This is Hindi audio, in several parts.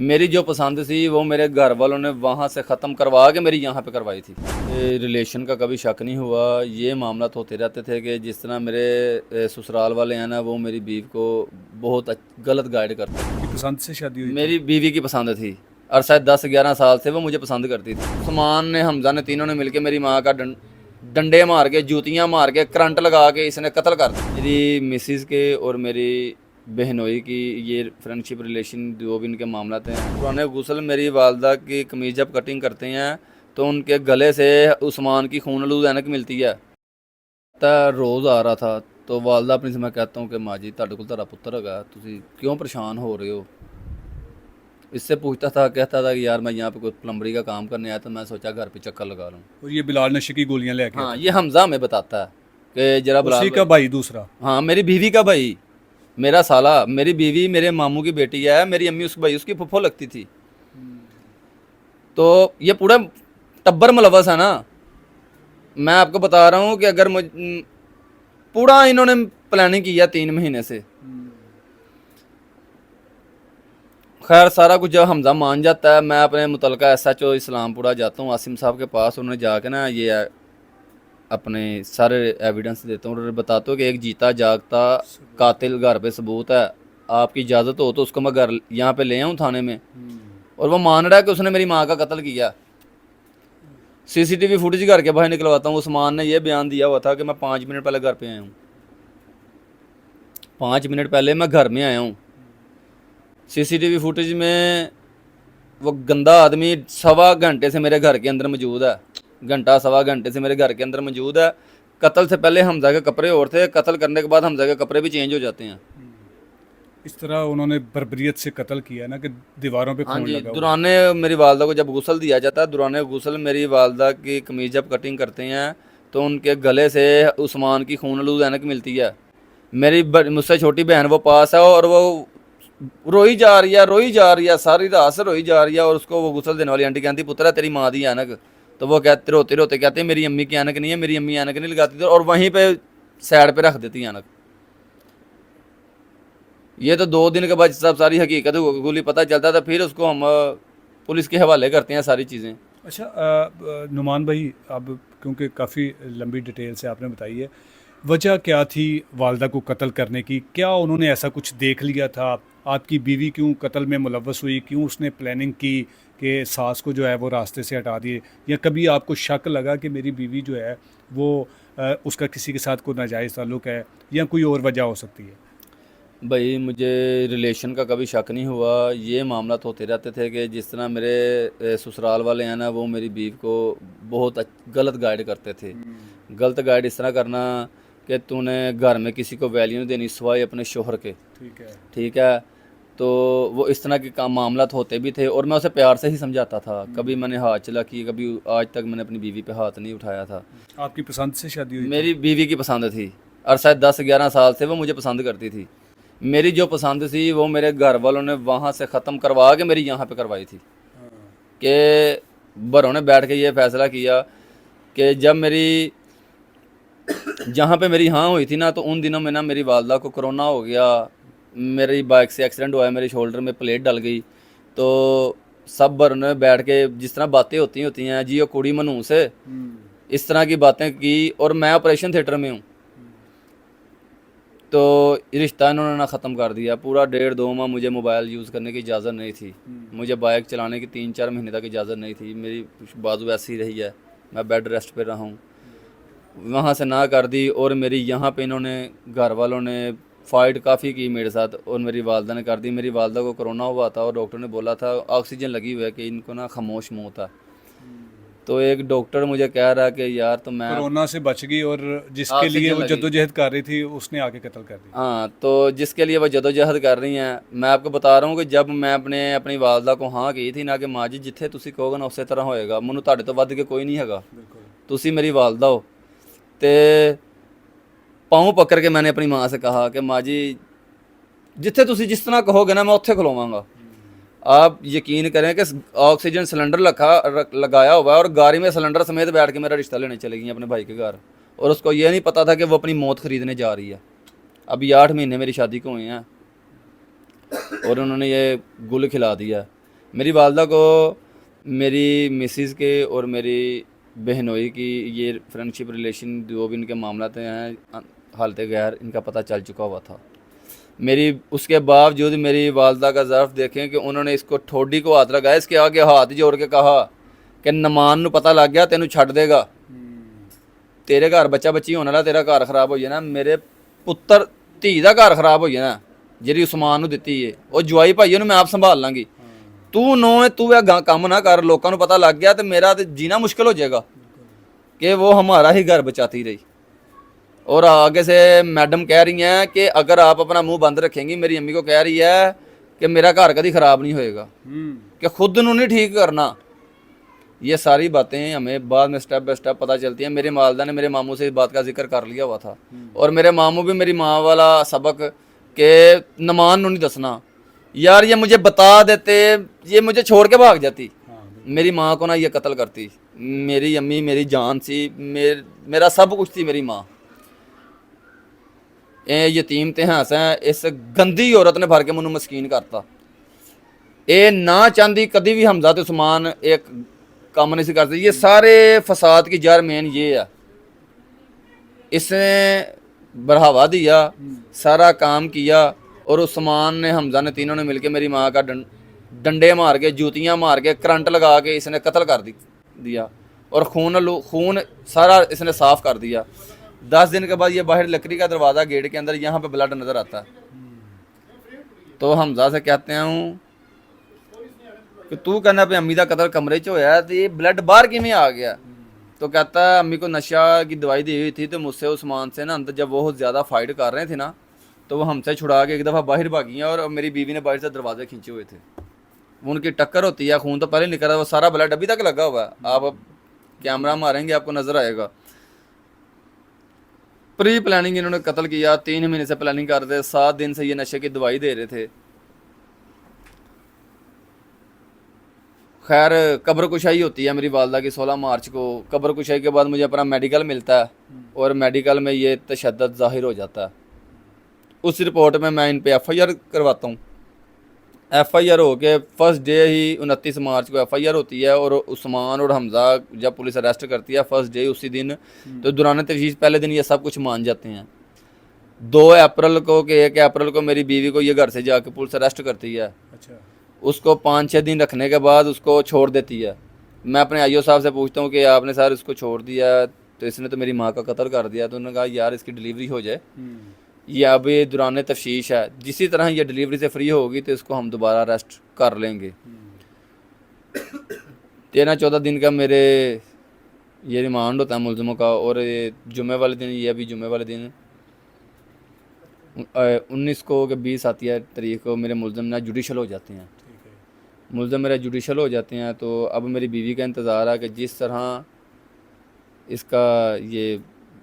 मेरी जो पसंद थी वो मेरे घर वालों ने वहाँ से ख़त्म करवा के मेरी यहाँ पे करवाई थी। रिलेशन का कभी शक नहीं हुआ। ये मामला होते रहते थे कि जिस तरह मेरे ससुराल वाले हैं ना, वो मेरी बीवी को बहुत गलत गाइड करते थे। की पसंद से शादी हुई मेरी बीवी की पसंद थी और शायद 10-11 साल से वो मुझे पसंद करती थी। उस्मान ने, हमजा ने, तीनों ने मिलकर मेरी माँ का डंडे मार के, जूतियाँ मार के, करंट लगा के इसने कत्ल कर दिया। मेरी मिसिज़ के और मेरी बहनोई की ये फ्रेंडशिप रिलेशन जो भी इनके मामला थे। पुराने गुसल मेरी वालदा की कमीज जब कटिंग करते हैं तो उनके गले से उस्मान की खून आलूद ऐनक मिलती है। रोज़ आ रहा था तो वालदा अपनी से मैं कहता हूँ कि माँ जी तुहाडे कोल तारा पुत्तर हैगा, तुसीं क्यों परेशान हो रहे हो। इससे पूछता था, कहता था कि यार मैं यहाँ पे कोई प्लम्बरी का काम करने आया तो मैं सोचा घर पे चक्कर लगा लूँ। और ये बिलाल नशे की गोलियां लेके हाँ, आता ये हमजा हमें बताता है कि जरा था। बिलाल उसी का भाई दूसरा। हाँ, मेरी बीवी का भाई, मेरा साला, मेरी बीवी मेरे मामू की बेटी है, मेरी अम्मी उस भाई उसकी फुफ्फो लगती थी। तो ये पूरा टब्बर मुलव्वस है ना। मैं आपको बता रहा हूँ कि अगर पूरा इन्होंने प्लानिंग की है 3 महीने से। खैर सारा कुछ जब हमजा मान जाता है, मैं अपने मुतलका SHO इस्लामपुरा जाता हूँ आसिम साहब के पास। उन्होंने जाके ना ये अपने सारे एविडेंस देता हूँ और बताता हूँ कि एक जीता जागता कातिल घर पे सबूत है, आपकी इजाज़त हो तो उसको मैं घर यहाँ पे ले आऊँ थाने में। और वो मान रहा है कि उसने मेरी माँ का कत्ल किया। CCTV फुटेज घर के बाहर निकलवाता हूँ। उस्मान ने यह बयान दिया हुआ था कि मैं 5 मिनट पहले घर पे आया हूँ, 5 मिनट पहले मैं घर में आया हूँ। CCTV फुटेज में वो गंदा आदमी 1.25 घंटे से मेरे घर के अंदर मौजूद है, घंटा 1.25 घंटे से मेरे घर के अंदर मौजूद है। कत्ल से पहले हमजा के कपड़े और थे, कत्ल करने के बाद हमजा के कपड़े भी चेंज हो जाते हैं। इस तरह उन्होंने बर्बरियत से कत्ल किया ना कि दीवारों पे हाँ खून जी, लगा हुआ। दुराने मेरी वालदा को जब गुसल दिया जाता है, दुराने गुसल मेरी वालदा की कमीज जब कटिंग करते हैं तो उनके गले से उस्मान की खून आलूद ऐनक मिलती है। मेरी मुझसे छोटी बहन वो पास है और वो रोई जा रही है, रोई जा रही है, सारी रात से रोई जा रही है। और उसको वो गुसल देने वाली आंटी कहती, पुत्र है तेरी माँ दी ऐनक। तो वो कहते रोते रोते कहते मेरी अम्मी की ऐनक नहीं है, मेरी अम्मी ऐनक नहीं लगाती थी, और वहीं पे साइड पे रख देती ऐनक। ये तो 2 दिन के बाद सब सारी हकीकत गोली पता चलता था, फिर उसको हम पुलिस के हवाले करते हैं सारी चीज़ें। अच्छा नुमान भाई, अब क्योंकि काफ़ी लंबी डिटेल से आपने बताई है, वजह क्या थी वालदा को कत्ल करने की? क्या उन्होंने ऐसा कुछ देख लिया था? आपकी बीवी क्यों कत्ल में मुलव्वस हुई? क्यों उसने प्लानिंग की कि सास को जो है वो रास्ते से हटा दिए? या कभी आपको शक लगा कि मेरी बीवी जो है वो उसका किसी के साथ कोई नाजायज़ ताल्लुक़ है, या कोई और वजह हो सकती है? भाई मुझे रिलेशन का कभी शक नहीं हुआ। ये मामला होते रहते थे कि जिस तरह मेरे ससुराल वाले हैं ना, वो मेरी बीवी को बहुत गलत गाइड करते थे। गलत गाइड इस तरह करना कि तूने घर में किसी को वैल्यू नहीं देनी सिवाय अपने शोहर के। ठीक है। ठीक है। तो वो इस तरह के काम मामला होते भी थे और मैं उसे प्यार से ही समझाता था। कभी मैंने हाथ चला की, कभी आज तक मैंने अपनी बीवी पे हाथ नहीं उठाया था। आपकी पसंद से शादी हुई थी? मेरी बीवी की पसंद थी और शायद 10-11 साल से वो मुझे पसंद करती थी। मेरी जो पसंद थी वो मेरे घर वालों ने वहाँ से ख़त्म करवा के मेरी यहाँ पे करवाई थी। कि बड़ों ने बैठ के ये फ़ैसला किया कि जब मेरी जहाँ पे मेरी हाँ हुई थी ना, तो उन दिनों में ना मेरी वालदा को कोरोना हो गया, मेरी बाइक से एक्सीडेंट हुआ, मेरे शोल्डर में प्लेट डल गई। तो सब बड़ों ने बैठ के जिस तरह बातें होती हैं जी, वो कुड़ी मनू से इस तरह की बातें की, और मैं ऑपरेशन थिएटर में हूँ। तो रिश्ता इन्होंने ना ख़त्म कर दिया। पूरा 1.5-2 माह मुझे मोबाइल यूज़ करने की इजाज़त नहीं थी, मुझे बाइक चलाने की 3-4 महीने तक इजाज़त नहीं थी। मेरी बाजू ऐसी रही है, मैं बेड रेस्ट पे रहा हूँ। वहाँ से ना कर दी और मेरी यहाँ पे इन्होंने घर वालों ने फ़ाइट काफ़ी की मेरे साथ और मेरी वालदा ने कर दी। मेरी वालदा को कोरोना हुआ था और डॉक्टर ने बोला था ऑक्सीजन लगी हुई है कि इनको ना खामोश मौत है। तो एक डॉक्टर मुझे कह रहा है कि यार तो मैं कोरोना से बच गई और जिसके ऑक्सीजन लिए वो लगी। जद्दोजहद कर रही थी उसने आके कत्ल कर दिया। हाँ, तो जिसके लिए वो जदोजहद कर रही हैं, मैं आपको बता रहा हूँ कि जब मैं अपनी वालदा को हाँ की थी ना कि माँ जी जिथे तुसी कहोगे ना उस तरह होएगा, मैनू तुहाडे तो वध के कोई नहीं हैगा, तुसी मेरी वालदा हो। तो पाँव पकड़ के मैंने अपनी माँ से कहा कि माँ जी जिथे तुसी जिस तरह कहोगे ना मैं उत्थे खलोवांगा। आप यकीन करें कि ऑक्सीजन सिलेंडर लगाया हुआ है और गाड़ी में सिलेंडर समेत बैठ के मेरा रिश्ता लेने चले गई अपने भाई के घर, और उसको ये नहीं पता था कि वो अपनी मौत ख़रीदने जा रही है। अभी 8 महीने मेरी शादी को हुए हैं और उन्होंने ये गुल खिला दिया। मेरी वालदा को मेरी मिसिज़ के और मेरी बहनोई की ये फ्रेंडशिप रिलेशन जो भी इनके मामलात हैं हालत गैर इनका पता चल चुका हुआ था। मेरी उसके बावजूद मेरी वालदा का ज़र्फ़ देखें कि उन्होंने इसको ठोडी को हाथ लगाया, इसके आगे हाथ जोड़ के कहा कि नमान नूं पता लग गया तेनू छड्ड देगा, तेरे घर बच्चा बच्ची होने वाला, तेरा घर खराब हो जाना, मेरे पुत्तर धी का घर खराब हो जाना ਜਿਹੜੀ ਉਸਮਾਨ ਨੂੰ ਦਿੱਤੀ ਏ ਉਹ ਜਵਾਈ ਭਾਈ ਉਹਨੂੰ ਮੈਂ ਆਪ ਸੰਭਾਲ ਲਾਂਗੀ, ਤੂੰ ਨੋ ਹੈ तू ਇਹ ਕੰਮ ਨਾ कर, लोगों ਨੂੰ पता लग गया तो मेरा तो जीना मुश्किल हो जाएगा कि वो हमारा ही घर बचाती रही। और आगे से मैडम कह रही हैं कि अगर आप अपना मुंह बंद रखेंगी, मेरी अम्मी को कह रही है कि मेरा घर कभी ख़राब नहीं होएगा, कि खुद नू नहीं ठीक करना। ये सारी बातें हमें बाद में स्टेप बाय स्टेप पता चलती हैं। मेरे वालदा ने मेरे मामू से इस बात का जिक्र कर लिया हुआ था, और मेरे मामू भी मेरी माँ वाला सबक कि नमान नू नहीं दसना। यार ये मुझे बता देते, ये मुझे छोड़ के भाग जाती, मेरी माँ को ना ये कत्ल करती। मेरी अम्मी मेरी जान सी, मेरा सब कुछ थी मेरी माँ। ये यतीम ते हंस है, इस गंदी औरत ने भर के मैनू मस्कीन करता। ये ना चाहती कभी भी हमजा ते उस्मान एक काम नहीं सी करते। ये सारे फसाद की जड़ मेन ये है, इसने बढ़ावा दिया, सारा काम किया, और उस्मान ने हमजा ने तीनों ने मिलके मेरी माँ का डंडे मार के, जूतियाँ मार के, करंट लगा के इसने कत्ल कर दिया, और खून सारा इसने साफ़ कर दिया। 10 दिन के बाद ये बाहर लकड़ी का दरवाज़ा गेट के अंदर यहाँ पे ब्लड नज़र आता है। तो हमजा से कहते हैं कि तू कहना पे अम्मी का कत्ल कमरे च होया, तो ये ब्लड बाहर किमें आ गया? तो कहता है अम्मी को नशा की दवाई दी हुई थी, तो मुझसे उस्मान से ना अंदर जब वो ज़्यादा फाइट कर रहे थे ना, तो वो हमसे छुड़ा के एक दफ़ा बाहर भागी, और मेरी बीवी ने बाहर से दरवाजे खींचे हुए थे। उनकी टक्कर होती है, खून तो पहले निकल रहा है, वो सारा ब्लड अभी तक लगा हुआ है। आप कैमरा मारेंगे आपको नज़र आएगा। प्री प्लानिंग इन्होंने कत्ल किया, 3 महीने से प्लानिंग कर रहे थे, 7 दिन से ये नशे की दवाई दे रहे थे। खैर कब्र कुशाई होती है मेरी वालदा की 16 मार्च को। कब्र कुशाई के बाद मुझे अपना मेडिकल मिलता है, और मेडिकल में ये तशद्दुद ज़ाहिर हो जाता है। उस रिपोर्ट में मैं इन पे FIR करवाता हूँ। FIR हो के फर्स्ट डे ही 29 मार्च को FIR होती है, और उस्मान और हमजा जब पुलिस अरेस्ट करती है फर्स्ट डे उसी दिन, तो दौरान तफ्तीश पहले दिन ये सब कुछ मान जाते हैं। 2 अप्रैल को कि 1 अप्रैल को मेरी बीवी को ये घर से जाके पुलिस अरेस्ट करती है। अच्छा। उसको 5-6 दिन रखने के बाद उसको छोड़ देती है। मैं अपने IO साहब से पूछता हूँ कि आपने सर इसको छोड़ दिया, तो इसने तो मेरी माँ का कत्ल कर दिया। तो उन्होंने कहा यार इसकी डिलीवरी हो जाए, ये अभी दौरान तफ्तीश है, जिसी तरह ये डिलीवरी से फ्री होगी तो इसको हम दोबारा अरेस्ट कर लेंगे। 13-14 दिन का मेरे ये रिमांड होता है मुलज़मों का, और ये जुमे वाले दिन, ये अभी जुमे वाले दिन 19 को कि 20 आती है तारीख को मेरे मुलज़म ना जुडिशल हो जाते हैं। मुलज़म मेरे जुडिशल हो जाते हैं, तो अब मेरी बीवी का इंतज़ार है कि जिस तरह इसका ये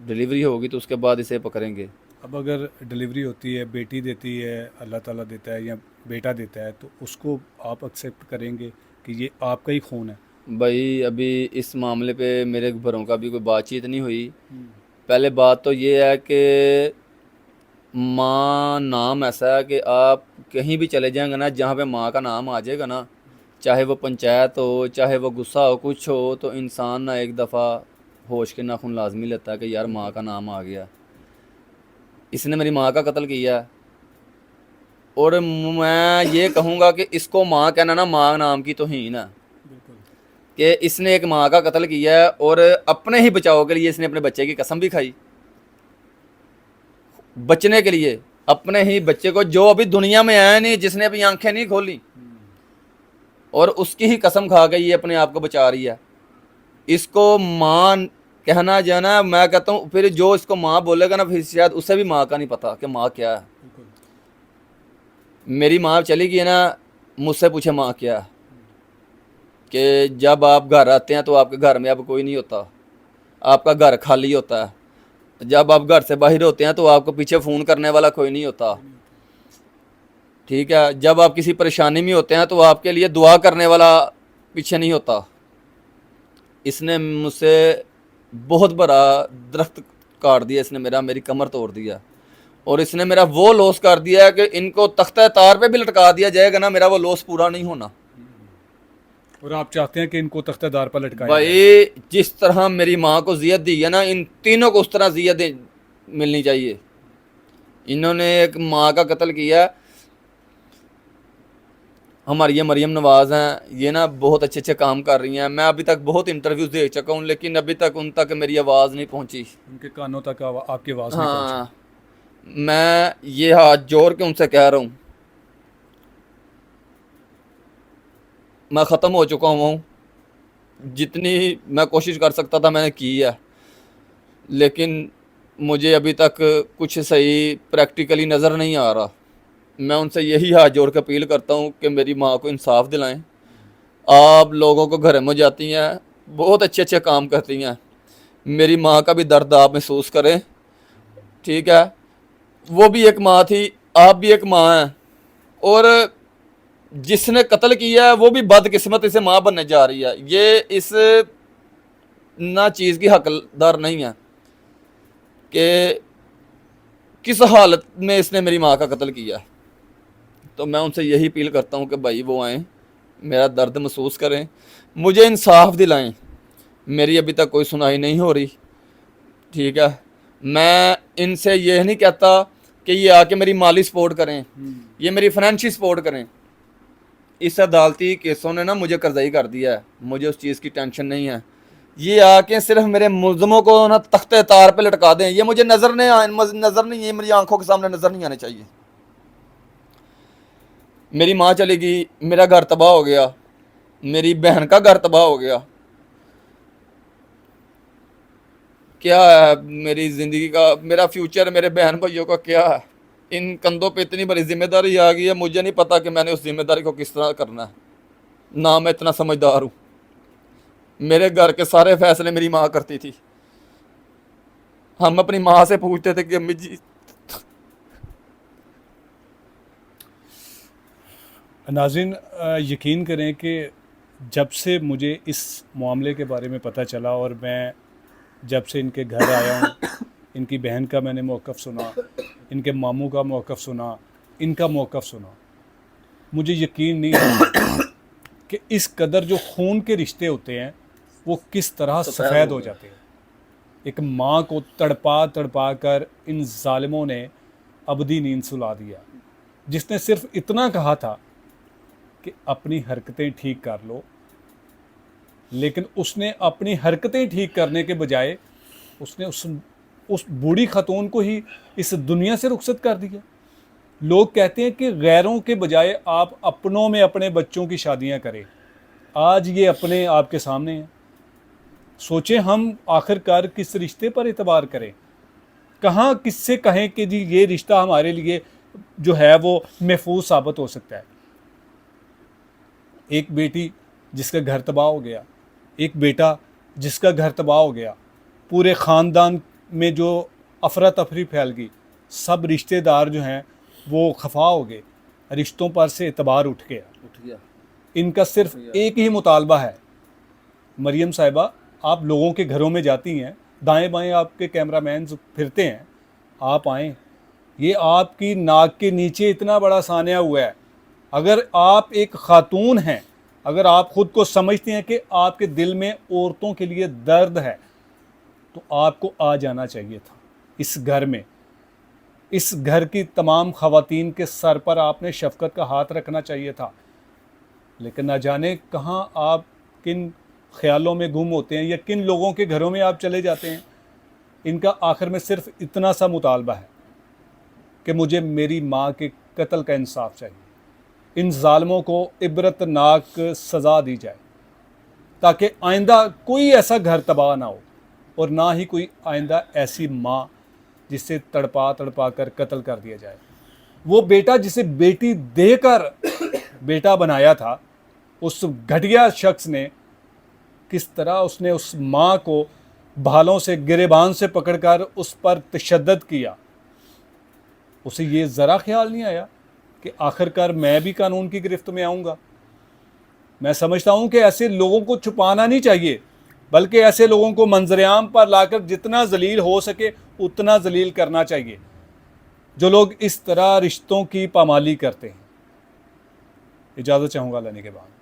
डिलीवरी होगी तो उसके बाद इसे पकड़ेंगे। अब अगर डिलीवरी होती है, बेटी देती है, अल्लाह ताला देता है, या बेटा देता है, तो उसको आप एक्सेप्ट करेंगे कि ये आपका ही खून है? भाई अभी इस मामले पे मेरे घरों का भी कोई बातचीत नहीं हुई। पहले बात तो ये है कि माँ नाम ऐसा है कि आप कहीं भी चले जाएंगे ना, जहाँ पे माँ का नाम आ जाएगा ना, चाहे वो पंचायत हो, चाहे वो गुस्सा हो, कुछ हो, तो इंसान ना एक दफ़ा होश के नाखून लाजमी लेता है कि यार माँ का नाम आ गया। इसने मेरी माँ का कत्ल किया, और मैं ये कहूँगा कि इसको माँ कहना ना माँ नाम की तौहीन है, कि इसने एक माँ का कत्ल किया है, और अपने ही बचाव के लिए इसने अपने बच्चे की कसम भी खाई। बचने के लिए अपने ही बच्चे को, जो अभी दुनिया में आया नहीं, जिसने अभी आंखें नहीं खोली, और उसकी ही कसम खा के ये अपने आप को बचा रही है। इसको माँ कहना जाना, मैं कहता हूँ फिर जो इसको माँ बोलेगा ना, फिर शायद उससे भी माँ का नहीं पता कि माँ क्या है। मेरी माँ चली गई ना, मुझसे पूछे माँ क्या है, कि जब आप घर आते हैं तो आपके घर में अब कोई नहीं होता, आपका घर खाली होता है। जब आप घर से बाहर होते हैं तो आपको पीछे फ़ोन करने वाला कोई नहीं होता, ठीक है। जब आप किसी परेशानी में होते हैं तो आपके लिए दुआ करने वाला पीछे नहीं होता। इसने मुझसे बहुत बड़ा दरख्त काट दिया, इसने मेरी कमर तोड़ दिया, और इसने मेरा वो लॉस कर दिया है कि इनको तख्ता तार पे भी लटका दिया जाएगा ना, मेरा वो लॉस पूरा नहीं होना। और आप चाहते हैं कि इनको तख्तेदार पर लटकाया जाए? भाई जिस तरह मेरी माँ को जियत दी है ना, इन तीनों को उस तरह जियत मिलनी चाहिए। इन्होंने एक माँ का कत्ल किया। हमारी ये मरियम नवाज़ हैं, ये ना बहुत अच्छे अच्छे काम कर रही हैं। मैं अभी तक बहुत इंटरव्यूज़ देख चुका हूँ, लेकिन अभी तक उन तक मेरी आवाज़ नहीं पहुँची। उनके कानों तक आपकी आवाज़ नहीं पहुंची। हाँ, मैं ये हाथ जोड़ के उनसे कह रहा हूँ, मैं ख़त्म हो चुका हूँ। जितनी मैं कोशिश कर सकता था मैंने की है, लेकिन मुझे अभी तक कुछ सही प्रैक्टिकली नज़र नहीं आ रहा। मैं उनसे यही हाथ जोड़ के अपील करता हूँ कि मेरी माँ को इंसाफ दिलाएं। आप लोगों को घर में जाती हैं, बहुत अच्छे अच्छे काम करती हैं, मेरी माँ का भी दर्द आप महसूस करें, ठीक है? वो भी एक माँ थी, आप भी एक माँ हैं, और जिसने कत्ल किया है वो भी बदकिस्मती से माँ बनने जा रही है। ये इस ना चीज़ की हकदार नहीं है कि किस हालत में इसने मेरी माँ का कत्ल किया है। तो मैं उनसे यही अपील करता हूँ कि भाई वो आएँ, मेरा दर्द महसूस करें, मुझे इंसाफ दिलाएं। मेरी अभी तक कोई सुनाई नहीं हो रही, ठीक है? मैं इनसे ये नहीं कहता कि ये आके मेरी माली सपोर्ट करें, ये मेरी फाइनेंशियल सपोर्ट करें। इस अदालती केसों ने ना मुझे कर्ज़ई कर दिया है, मुझे उस चीज़ की टेंशन नहीं है। ये आके सिर्फ मेरे मुल्ज़मों को ना तख्ते तार पे लटका दें, ये मुझे नज़र नहीं, ये मेरी आंखों के सामने नज़र नहीं आने चाहिए। मेरी माँ चली गई, मेरा घर तबाह हो गया, मेरी बहन का घर तबाह हो गया। क्या है मेरी ज़िंदगी का, मेरा फ्यूचर, मेरे बहन भाइयों का क्या है? इन कंधों पे इतनी बड़ी जिम्मेदारी आ गई है, मुझे नहीं पता कि मैंने उस जिम्मेदारी को किस तरह करना है। ना मैं इतना समझदार हूँ। मेरे घर के सारे फैसले मेरी माँ करती थी। हम अपनी माँ से पूछते थे कि अम्मी जी। नाज़रीन, यकीन करें कि जब से मुझे इस मामले के बारे में पता चला और मैं जब से इनके घर आया हूँ, इनकी बहन का मैंने मौक़िफ़ सुना, इनके मामू का मौक़िफ़ सुना, इनका मौक़िफ़ सुना, मुझे यकीन नहीं है कि इस कदर जो खून के रिश्ते होते हैं वो किस तरह सफ़ेद हो जाते हैं। एक माँ को तड़पा तड़पा कर इन ज़ालिमों ने अबदी नींद सुला दिया, जिसने सिर्फ इतना कहा था कि अपनी हरकतें ठीक कर लो, लेकिन उसने अपनी हरकतें ठीक करने के बजाय उसने उस बूढ़ी खतून को ही इस दुनिया से रुखसत कर दिया। लोग कहते हैं कि गैरों के बजाय आप अपनों में अपने बच्चों की शादियां करें। आज ये अपने आपके सामने हैं। सोचें हम आखिरकार किस रिश्ते पर एतबार करें, कहाँ किससे कहें कि जी ये रिश्ता हमारे लिए जो है वो महफूज साबित हो सकता है। एक बेटी जिसका घर तबाह हो गया, एक बेटा जिसका घर तबाह हो गया, पूरे ख़ानदान में जो अफरा तफरी फैल गई, सब रिश्तेदार जो हैं वो खफा हो गए, रिश्तों पर से एतबार उठ गया। इनका सिर्फ एक ही मुतालबा है, मरियम साहिबा आप लोगों के घरों में जाती हैं, दाएं बाएं आपके कैमरामैन फिरते हैं, आप आएँ। ये आपकी नाक के नीचे इतना बड़ा सानिया हुआ है। अगर आप एक खातून हैं, अगर आप ख़ुद को समझते हैं कि आपके दिल में औरतों के लिए दर्द है, तो आपको आ जाना चाहिए था इस घर में। इस घर की तमाम ख़वातीन के सर पर आपने शफ़क़त का हाथ रखना चाहिए था। लेकिन ना जाने कहाँ आप किन ख़्यालों में गुम होते हैं या किन लोगों के घरों में आप चले जाते हैं। इनका आखिर में सिर्फ इतना सा मुतालबा है कि मुझे मेरी माँ के कत्ल का इंसाफ चाहिए। इन ज़ालिमों को इबरतनाक सज़ा दी जाए ताकि आइंदा कोई ऐसा घर तबाह ना हो, और ना ही कोई आइंदा ऐसी माँ जिसे तड़पा तड़पा कर कत्ल कर दिया जाए। वो बेटा जिसे बेटी देकर बेटा बनाया था, उस घटिया शख्स ने किस तरह उसने उस माँ को भालों से गिरेबान से पकड़कर उस पर तशद्दुद किया। उसे ये ज़रा ख्याल नहीं आया कि आखिरकार मैं भी कानून की गिरफ्त में आऊँगा। मैं समझता हूँ कि ऐसे लोगों को छुपाना नहीं चाहिए, बल्कि ऐसे लोगों को मंजरेआम पर लाकर जितना जलील हो सके उतना जलील करना चाहिए, जो लोग इस तरह रिश्तों की पामाली करते हैं। इजाज़त चाहूँगा लेने के बाद।